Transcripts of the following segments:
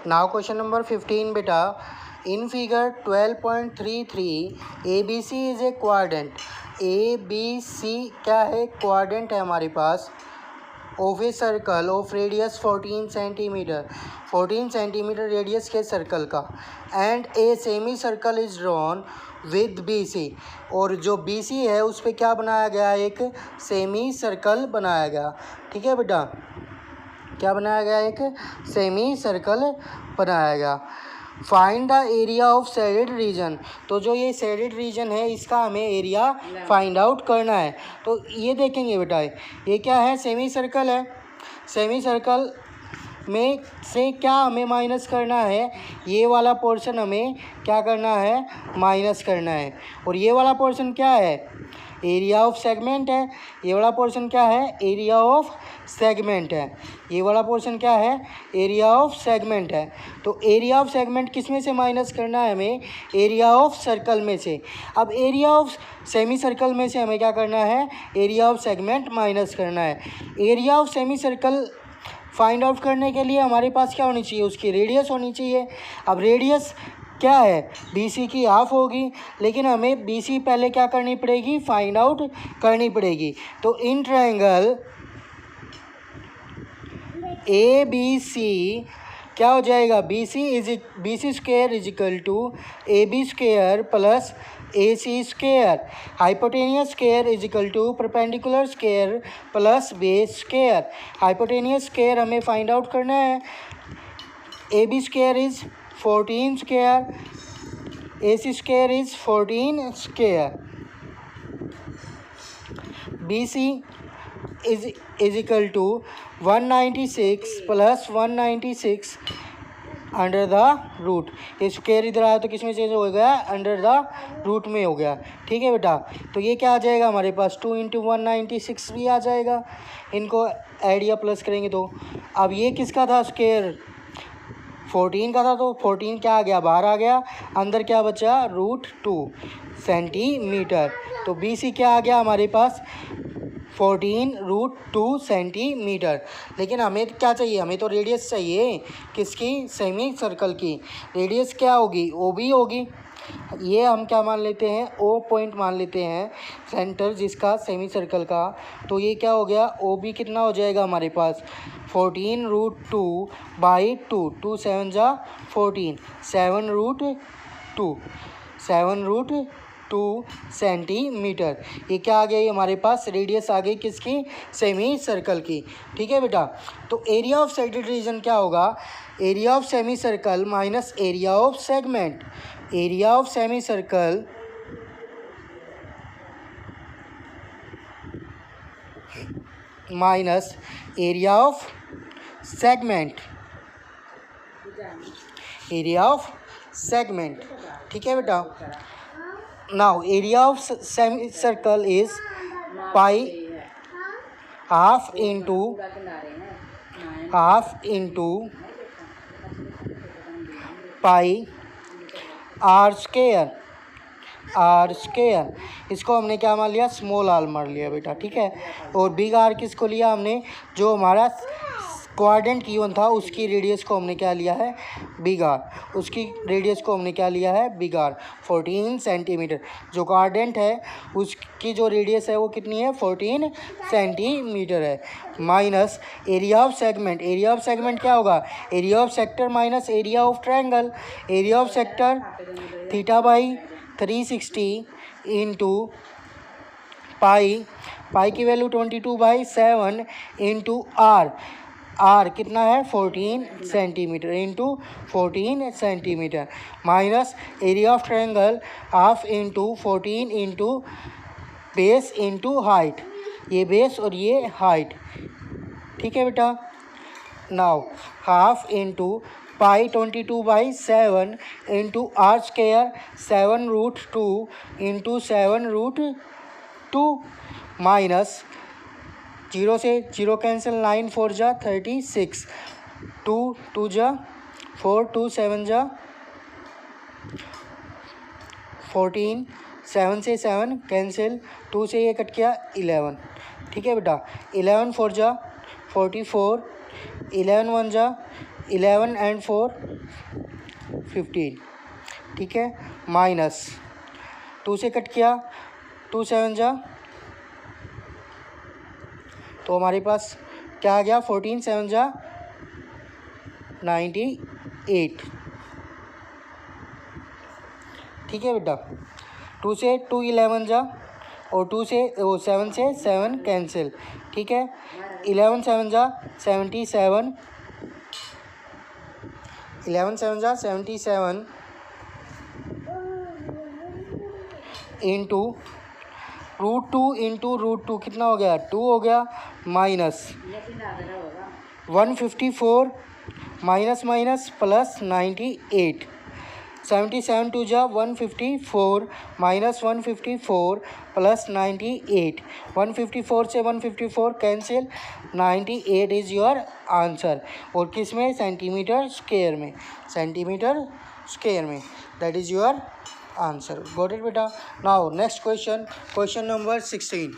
Now question number 15 बेटा, in figure 12.33 A B C is a quadrant. A B C क्या है? Quadrant है हमारे पास of a circle of radius 14 centimetre, 14 centimetre radius के circle का। And a semi circle is drawn with B C, और जो बी सी है उस पर क्या बनाया गया? एक सेमी सर्कल बनाया गया। ठीक है बेटा, क्या बनाया गया? एक सेमी सर्कल बनाया गया। Find the area of shaded region, तो जो ये शेडेड रीजन है इसका हमें एरिया फाइंड आउट करना है। तो ये देखेंगे बेटा, ये क्या है? सेमी सर्कल है। सेमी सर्कल में से क्या हमें माइनस करना है? ये वाला पोर्शन हमें क्या करना है? माइनस करना है। और ये वाला पोर्शन क्या है? एरिया ऑफ सेगमेंट है। ये वाला पोर्शन क्या है? एरिया ऑफ सेगमेंट है। ये वाला पोर्शन क्या है? एरिया ऑफ सेगमेंट है। तो एरिया ऑफ सेगमेंट किस में से माइनस करना है हमें? एरिया ऑफ सर्कल में से। अब एरिया ऑफ सेमी सर्कल में से हमें क्या करना है? एरिया ऑफ सेगमेंट माइनस करना है। Area of semi circle find out करने के लिए हमारे पास क्या होनी चाहिए? उसकी रेडियस होनी चाहिए। अब रेडियस क्या है? बी सी की हाफ होगी, लेकिन हमें बी सी पहले क्या करनी पड़ेगी? फाइंड आउट करनी पड़ेगी। तो in triangle A B C क्या हो जाएगा? B C square is equal to A B square plus A C square. Hypotenuse square is equal to perpendicular square plus base square. Hypotenuse square हमें find out करना है। A B square is 14 square, A C square is 14 square. B C is equal to 196 plus 196 under the root. ये square इधर आया तो किस में change हो गया? अंडर द रूट में हो गया। ठीक है बेटा, तो ये क्या आ जाएगा हमारे पास? 2 इंटू 196 भी आ जाएगा। इनको ऐड या प्लस करेंगे तो अब ये किसका था? स्क्वायर 14 का था, तो 14 क्या आ गया? बाहर आ गया। अंदर क्या बचा? √2 सेंटीमीटर। तो बी सी क्या आ गया हमारे पास? 14√2 सेंटीमीटर। लेकिन हमें क्या चाहिए? हमें तो रेडियस चाहिए। किसकी? सेमी सर्कल की। रेडियस क्या होगी? ओ बी होगी। ये हम क्या मान लेते हैं? ओ पॉइंट मान लेते हैं, सेंटर जिसका सेमी सर्कल का। तो ये क्या हो गया? ओ बी कितना हो जाएगा हमारे पास? 14√2 बाई 2, 2 7 जा 14, 7√2, 7√2 सेंटीमीटर। ये क्या आ गई हमारे पास? रेडियस आ गई किसकी? सेमी सर्कल की। ठीक है बेटा, तो एरिया ऑफ शेडेड रीजन क्या होगा? Area of semi circle minus area of segment. Area of semi circle minus area of segment. Area of segment. ठीक है बेटा, now area of semi circle is pi half into pi are square. इसको हमने क्या मान लिया? Small are मान लिया बेटा। ठीक है, और बिग आर किसको लिया हमने? जो हमारा क्वाड्रेंट की वन था उसकी रेडियस को हमने क्या लिया है? Big are. उसकी रेडियस को हमने क्या लिया है? Big R, 14 centimetre. जो क्वाड्रेंट है उसकी जो रेडियस है वो कितनी है? 14 सेंटीमीटर है। Minus area of segment. Area of segment क्या होगा? Area of sector minus area of triangle. Area of sector theta by 360 into pi की वैल्यू 22/7 इंटू आर कितना है? 14 centimetre into 14 centimetre minus area of triangle half into 14 into base into height. ये base और ये height. ठीक है बेटा, now half into pi 22/7 into R square 7√2 into 7√2 minus 0 से 0 कैंसिल, 9 4 जा 36, 2 2 जा 4, 2 7 जा 14, 7 से 7 कैंसिल, 2 से ये कट गया 11। ठीक है बेटा, 11 4 जा 44, 11 1 जा 11 एंड 4 15, ठीक है, माइनस 2 से कट किया, 2 7 जा, तो हमारे पास क्या आ गया, 14 7 जा 98, ठीक है बेटा। 2 से 2 11 जा, और 2 से 7 से 7 कैंसिल, ठीक है, 11 7 जा 77, 11 7 जा 77 इंटू √2 कितना हो गया, 2 हो गया, माइनस 154 माइनस माइनस प्लस 98, 77 2 जा 154 माइनस 154 प्लस 98, 154 से 154 कैंसिल, 98 इज़ योर आंसर। और किस में, सेंटीमीटर स्क्वायर में, सेंटीमीटर स्क्वायर में, that is your answer. Got it बेटा। Now next question, question number 16,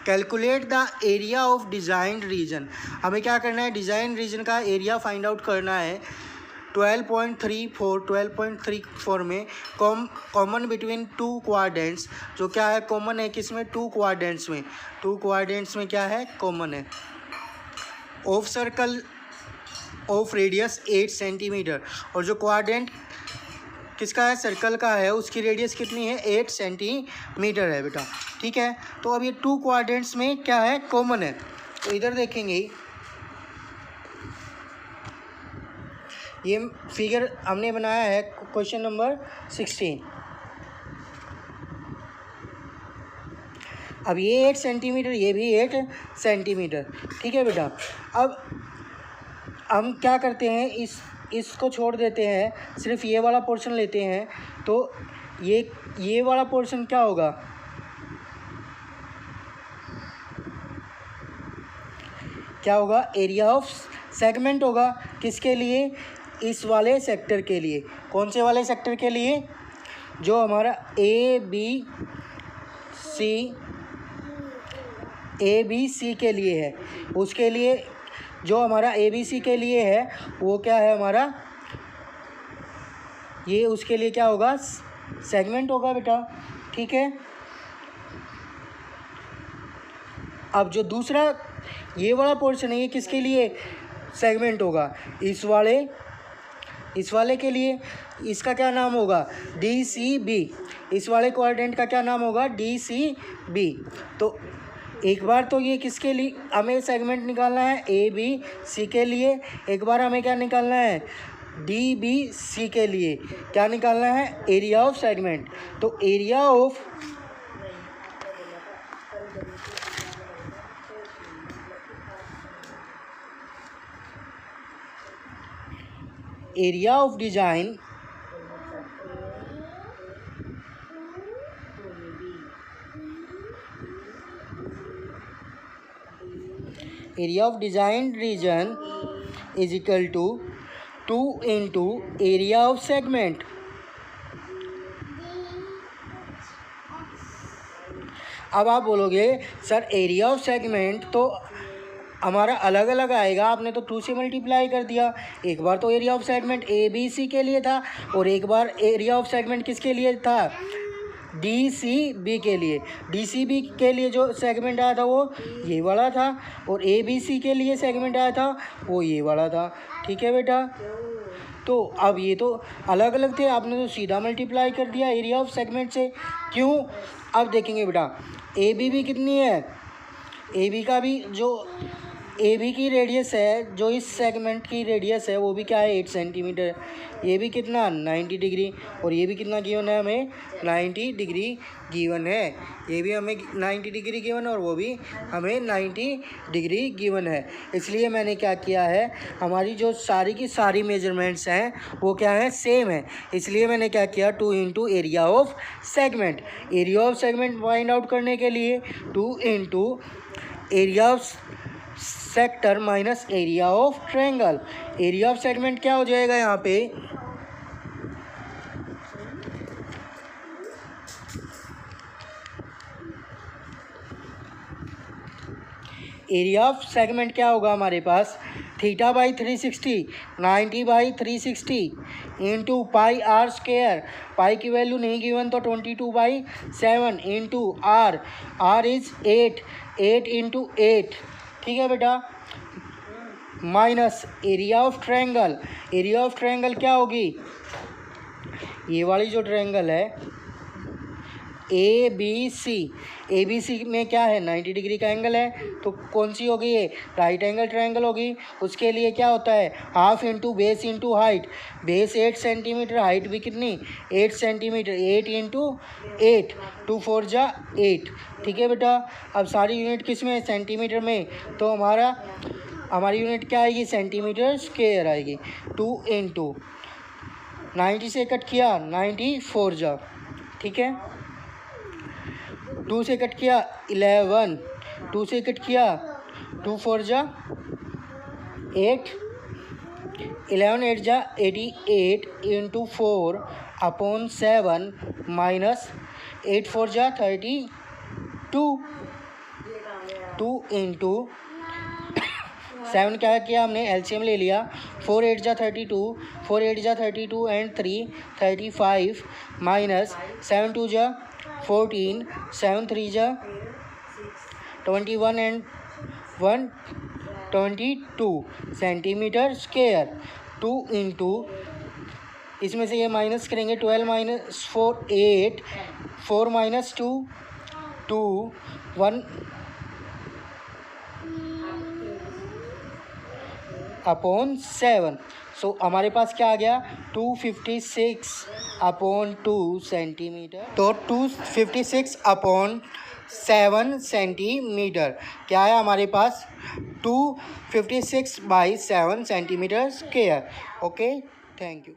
calculate the area of design region. हमें क्या करना है, डिज़ाइन रीजन का एरिया फाइंड आउट करना है। 12.34 में कॉमन बिटवीन टू क्वाड्रेंट्स, जो क्या है कॉमन है किसमें, टू क्वाड्रेंट्स में क्या है कॉमन है। Of circle of radius 8 centimetre, और जो क्वाड्रेंट किसका है, सर्कल का है, उसकी रेडियस कितनी है, 8 सेंटीमीटर है बेटा, ठीक है। तो अब ये टू क्वाड्रेंट्स में क्या है कॉमन है, तो इधर देखेंगे ये फिगर हमने बनाया है क्वेश्चन नंबर 16। अब ये 8 सेंटीमीटर, ये भी 8 सेंटीमीटर, ठीक है बेटा। अब हम क्या करते हैं, इसको छोड़ देते हैं, सिर्फ ये वाला पोर्शन लेते हैं, तो ये वाला पोर्शन क्या होगा, एरिया ऑफ सेगमेंट होगा, किसके लिए, इस वाले सेक्टर के लिए। कौन से वाले सेक्टर के लिए, जो हमारा ए बी सी के लिए है, उसके लिए जो हमारा ए बी सी के लिए है वो क्या है हमारा, ये उसके लिए क्या होगा, सेगमेंट होगा बेटा, ठीक है। अब जो दूसरा ये वाला पोर्शन है, ये किसके लिए सेगमेंट होगा, इस वाले के लिए, इसका क्या नाम होगा, डी सी बी, इस वाले क्वाड्रेंट का क्या नाम होगा, डी सी बी। तो एक बार तो ये किसके लिए हमें सेगमेंट निकालना है, ए बी सी के लिए, एक बार हमें क्या निकालना है, डी बी सी के लिए क्या निकालना है, एरिया ऑफ सेगमेंट। तो area of design region is equal to 2 into area of segment. अब आप बोलोगे सर एरिया ऑफ सेगमेंट तो हमारा अलग अलग आएगा, आपने तो 2 से मल्टीप्लाई कर दिया। एक बार तो area of segment A B C के लिए था, और एक बार एरिया ऑफ सेगमेंट किसके लिए था, डी सी बी के लिए। डी सी बी के लिए जो सेगमेंट आया था वो ये वाला था, और ए बी सी के लिए सेगमेंट आया था वो ये वाला था, ठीक है बेटा। तो अब ये तो अलग अलग थे, आपने तो सीधा मल्टीप्लाई कर दिया एरिया ऑफ सेगमेंट से, क्यों। अब देखेंगे बेटा ए बी भी कितनी है, ए बी का भी जो ए बी की रेडियस है, जो इस सेगमेंट की रेडियस है वो भी क्या है 8 सेंटीमीटर, ये भी कितना 90 डिग्री, और ये भी कितना गिवन है हमें 90 डिग्री गिवन है, ये भी हमें 90 डिग्री गिवन है और वो भी हमें 90 डिग्री गिवन है। इसलिए मैंने क्या किया है, हमारी जो सारी की सारी मेजरमेंट्स हैं वो क्या है सेम है, इसलिए मैंने क्या किया 2 into area of segment. Area of segment find out करने के लिए 2 into area of sector minus area of triangle. Area of segment क्या हो जाएगा यहाँ पे, एरिया ऑफ सेगमेंट क्या होगा हमारे पास theta by 360 90 by 360 into pi are square, pi की वैल्यू नहीं गिवन तो 22/7 इंटू आर इज 8 इंटू 8, ठीक है बेटा, minus area of triangle. Area of triangle क्या होगी, ये वाली जो ट्रायंगल है ए बी सी में क्या है 90 डिग्री का एंगल है, तो कौन सी होगी ये, राइट एंगल ट्रायंगल होगी। उसके लिए क्या होता है, half into base into height, base 8 centimetre, height भी कितनी 8 सेंटीमीटर, 8 इंटू 8, 2 4 जा 8, ठीक है बेटा। अब सारी यूनिट किस में, सेंटीमीटर में, तो हमारी यूनिट क्या आएगी, सेंटीमीटर स्क्वायर आएगी। 2 इंटू 90 से कट किया 94 जा, ठीक है, 2 से कट किया 11, 2 से कट किया 2 4 जा 8, 11 8 जा 88 इंटू 4 अपॉन 7 माइनस 8 4 जा 32, 2 इंटू 7 क्या किया हमने, एलसीएम ले लिया, 4 8 जा 32, 4 8 जा 32 एंड 3 35 माइनस 7 2 जा 14, 7 3 जा 21 एंड 1 22 सेंटीमीटर स्क्वायर। 2 इंटू इसमें से ये माइनस करेंगे, 12 माइनस 4 8, 4 माइनस 2 2 1 अपॉन 7, सो हमारे पास क्या आ गया 256 अपॉन 2 सेंटीमीटर, तो 256 अपॉन 7 सेंटीमीटर क्या है हमारे पास 256/7 centimetre square. Okay, thank you.